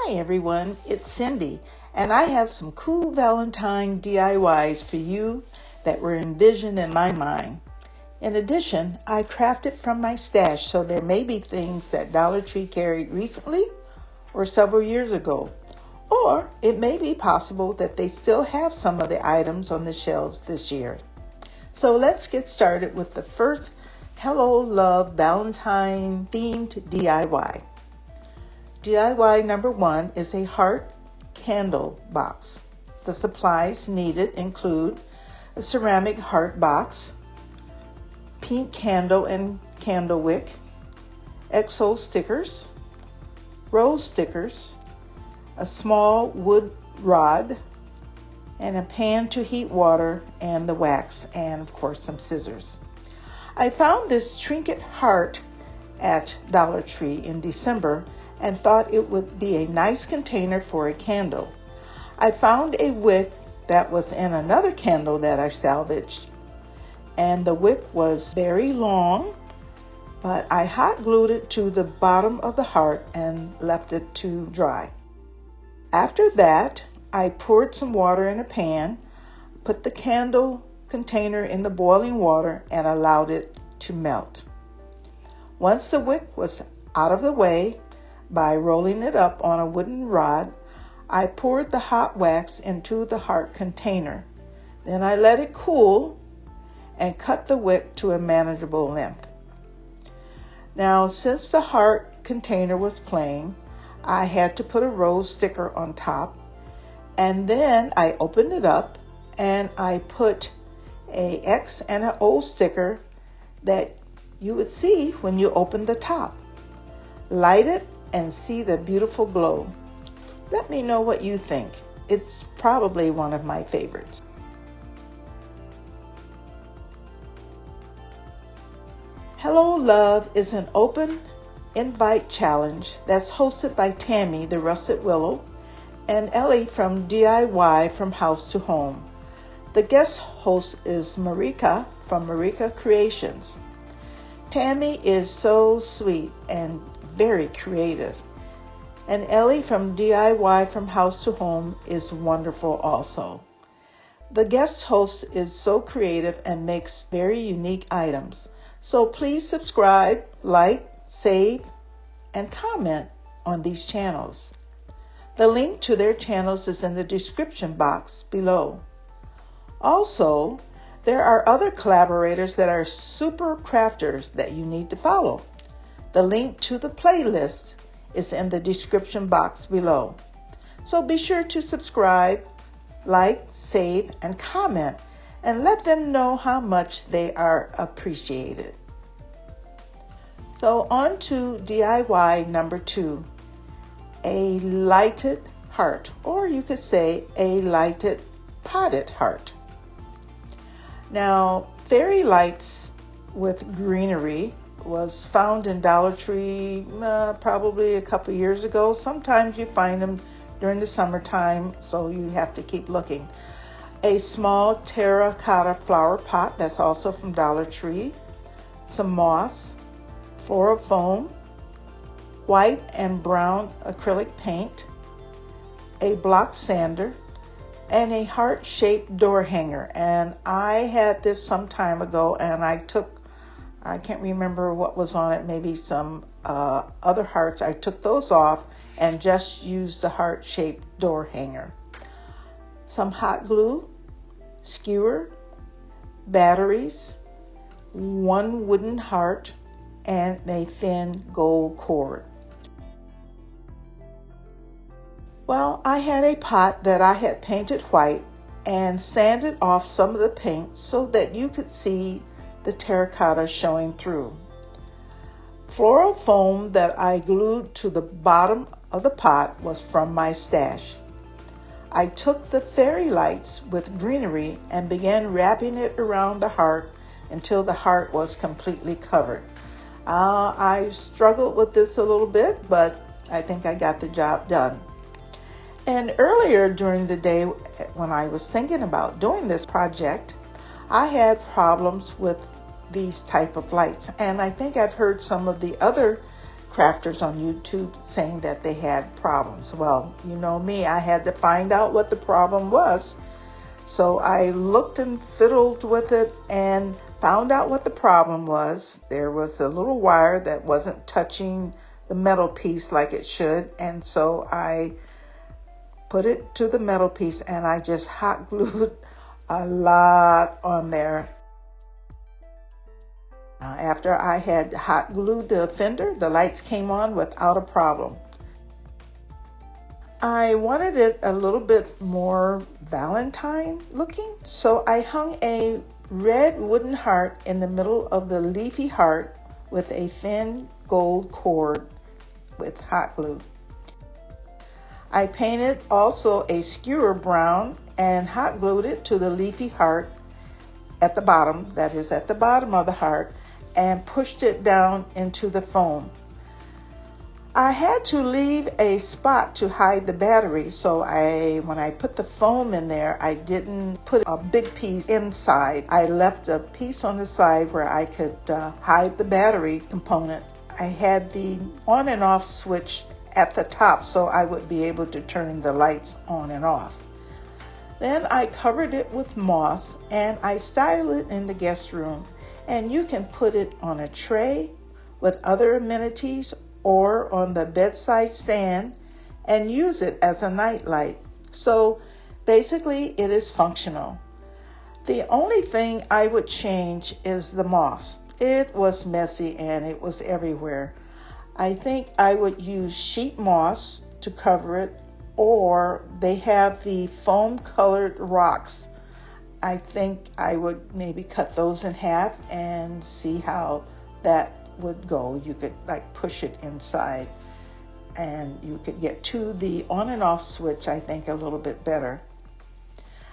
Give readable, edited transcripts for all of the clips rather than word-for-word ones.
Hi everyone, it's Cindy, and I have some cool Valentine DIYs for you that were envisioned in my mind. In addition, I crafted from my stash, so there may be things that Dollar Tree carried recently or several years ago. Or it may be possible that they still have some of the items on the shelves this year. So let's get started with the first Hello Love Valentine themed DIY. DIY number 1 is a heart candle box. The supplies needed include a ceramic heart box, pink candle and candle wick, XO stickers, rose stickers, a small wood rod, and a pan to heat water, and the wax, and of course some scissors. I found this trinket heart at Dollar Tree in December and thought it would be a nice container for a candle. I found a wick that was in another candle that I salvaged, and the wick was very long, but I hot glued it to the bottom of the heart and left it to dry. After that, I poured some water in a pan, put the candle container in the boiling water, and allowed it to melt. Once the wick was out of the way, by rolling it up on a wooden rod, I poured the hot wax into the heart container. Then I let it cool and cut the wick to a manageable length. Now, since the heart container was plain, I had to put a rose sticker on top, and then I opened it up and I put a X and an O sticker that you would see when you open the top. Light it and see the beautiful glow. Let me know what you think. It's probably one of my favorites. Hello Love is an open invite challenge that's hosted by Tammy, the Russet Willow, and Ellie from DIY from House to Home. The guest host is Marika from Marika Creations. Tammy is so sweet and very creative, and Ellie from DIY from House to Home is wonderful also. The guest host is so creative and makes very unique items. So please subscribe, like, save, and comment on these channels. The link to their channels is in the description box below. Also, there are other collaborators that are super crafters that you need to follow. The link to the playlist is in the description box below. So be sure to subscribe, like, save, and comment, and let them know how much they are appreciated. So on to DIY number 2, a lighted heart, or you could say a lighted potted heart. Now, fairy lights with greenery was found in Dollar Tree probably a couple years ago. Sometimes you find them during the summertime, so you have to keep looking. A small terracotta flower pot that's also from Dollar Tree, some moss, floral foam, white and brown acrylic paint, a block sander, and a heart-shaped door hanger. And I had this some time ago, and I can't remember what was on it, maybe some other hearts. I took those off and just used the heart-shaped door hanger. Some hot glue, skewer, batteries, one wooden heart, and a thin gold cord. Well, I had a pot that I had painted white and sanded off some of the paint so that you could see the terracotta showing through. Floral foam that I glued to the bottom of the pot was from my stash. I took the fairy lights with greenery and began wrapping it around the heart until the heart was completely covered. I struggled with this a little bit, but I think I got the job done. And earlier during the day, when I was thinking about doing this project, I had problems with these type of lights. And I think I've heard some of the other crafters on YouTube saying that they had problems. Well, you know me, I had to find out what the problem was. So I looked and fiddled with it and found out what the problem was. There was a little wire that wasn't touching the metal piece like it should, and so I put it to the metal piece and I just hot glued a lot on there. After I had hot glued the fender, the lights came on without a problem. I wanted it a little bit more Valentine looking, so I hung a red wooden heart in the middle of the leafy heart with a thin gold cord with hot glue. I painted also a skewer brown and hot glued it to the leafy heart at the bottom, that is at the bottom of the heart, and pushed it down into the foam. I had to leave a spot to hide the battery, so when I put the foam in there, I didn't put a big piece inside. I left a piece on the side where I could hide the battery component. I had the on and off switch at the top so I would be able to turn the lights on and off. Then I covered it with moss and I styled it in the guest room. And you can put it on a tray with other amenities or on the bedside stand and use it as a night light. So basically it is functional. The only thing I would change is the moss. It was messy and it was everywhere. I think I would use sheet moss to cover it, or they have the foam colored rocks. I think I would maybe cut those in half and see how that would go. You could like push it inside and you could get to the on and off switch, I think, a little bit better.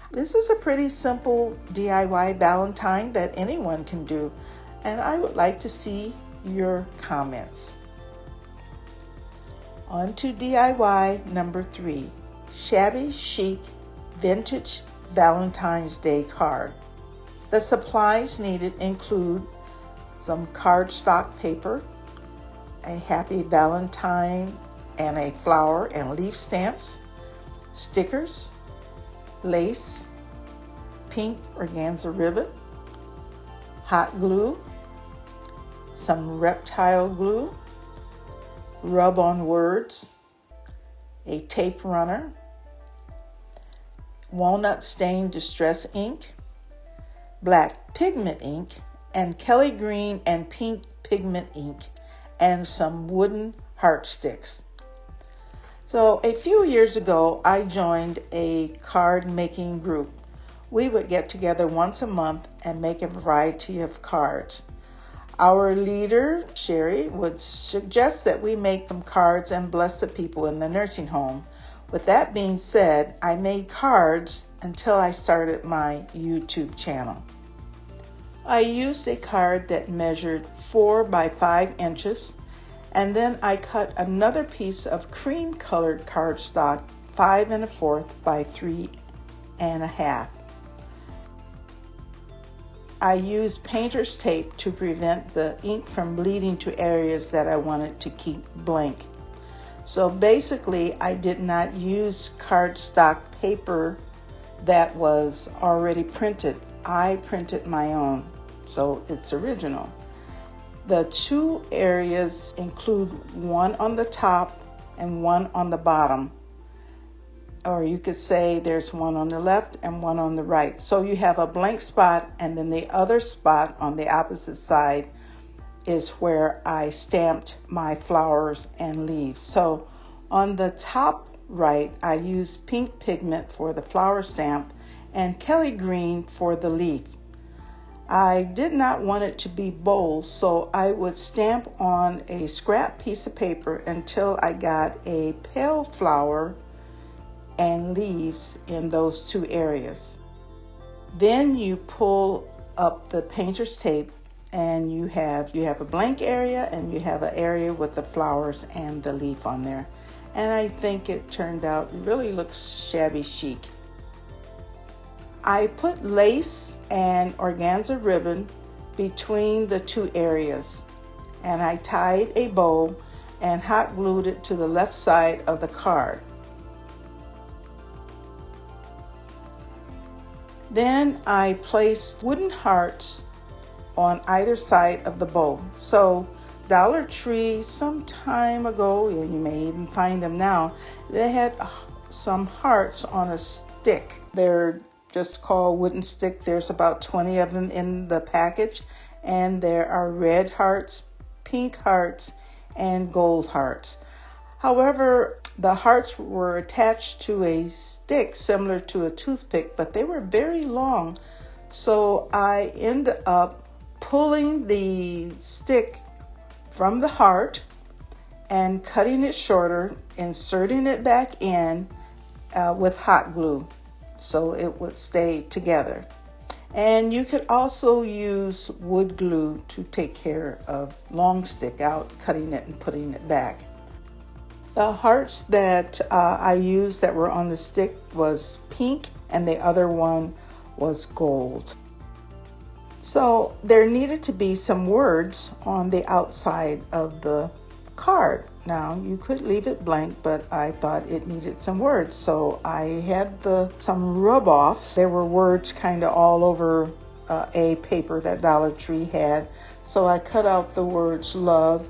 This is a pretty simple DIY Valentine that anyone can do, and I would like to see your comments. On to DIY number 3, Shabby Chic Vintage Valentine's Day card. The supplies needed include some cardstock paper, a happy Valentine and a flower and leaf stamps, stickers, lace, pink organza ribbon, hot glue, some reptile glue, rub-on words, a tape runner, walnut stain distress ink, black pigment ink, and Kelly green and pink pigment ink, and some wooden heart sticks. So a few years ago, I joined a card making group. We would get together once a month and make a variety of cards. Our leader, Sherry, would suggest that we make some cards and bless the people in the nursing home. With that being said, I made cards until I started my YouTube channel. I used a card that measured 4 by 5 inches, and then I cut another piece of cream colored cardstock 5 1/4 by 3 1/2. I used painter's tape to prevent the ink from bleeding to areas that I wanted to keep blank. So basically, I did not use cardstock paper that was already printed. I printed my own, so it's original. The 2 areas include one on the top and one on the bottom. Or you could say there's one on the left and one on the right. So you have a blank spot, and then the other spot on the opposite side is where I stamped my flowers and leaves. So on the top right, I used pink pigment for the flower stamp and Kelly green for the leaf. I did not want it to be bold, so I would stamp on a scrap piece of paper until I got a pale flower and leaves in those 2 areas. Then you pull up the painter's tape and you have a blank area and you have an area with the flowers and the leaf on there. And I think it turned out, really looks shabby chic. I put lace and organza ribbon between the 2 areas, and I tied a bow and hot glued it to the left side of the card. Then I placed wooden hearts on either side of the bow. So Dollar Tree some time ago, you may even find them now, they had some hearts on a stick. They're just called wooden stick. There's about 20 of them in the package, and there are red hearts, pink hearts, and gold hearts. However, the hearts were attached to a stick similar to a toothpick, but they were very long, so I ended up pulling the stick from the heart and cutting it shorter, inserting it back in with hot glue so it would stay together. And you could also use wood glue to take care of long stick out, cutting it and putting it back. The hearts that I used that were on the stick was pink, and the other one was gold. So there needed to be some words on the outside of the card. Now you could leave it blank, but I thought it needed some words, so I had some rub-offs. There were words kind of all over a paper that Dollar Tree had, so I cut out the words love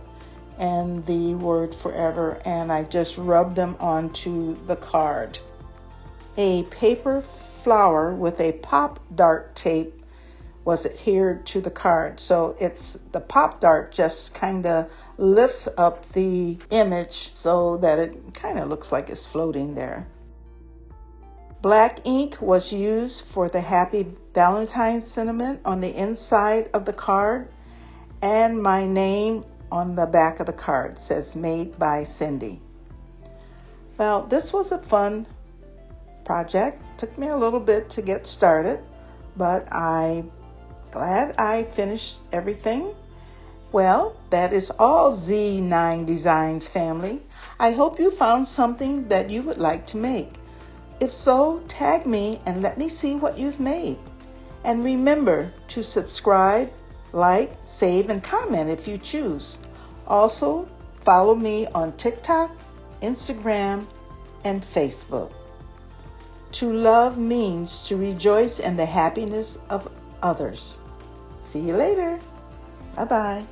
and the word forever, and I just rubbed them onto the card. A paper flower with a pop dart tape was adhered to the card, so the pop dart just kind of lifts up the image so that it kind of looks like it's floating there. Black ink was used for the Happy Valentine's sentiment on the inside of the card, and my name on the back of the card says made by Cindy. Well, this was a fun project. Took me a little bit to get started, but I'm glad I finished everything. Well, that is all Z9 Designs family. I hope you found something that you would like to make. If so, tag me and let me see what you've made. And remember to subscribe, like, save, and comment if you choose. Also, follow me on TikTok, Instagram, and Facebook. To love means to rejoice in the happiness of others. See you later. Bye-bye.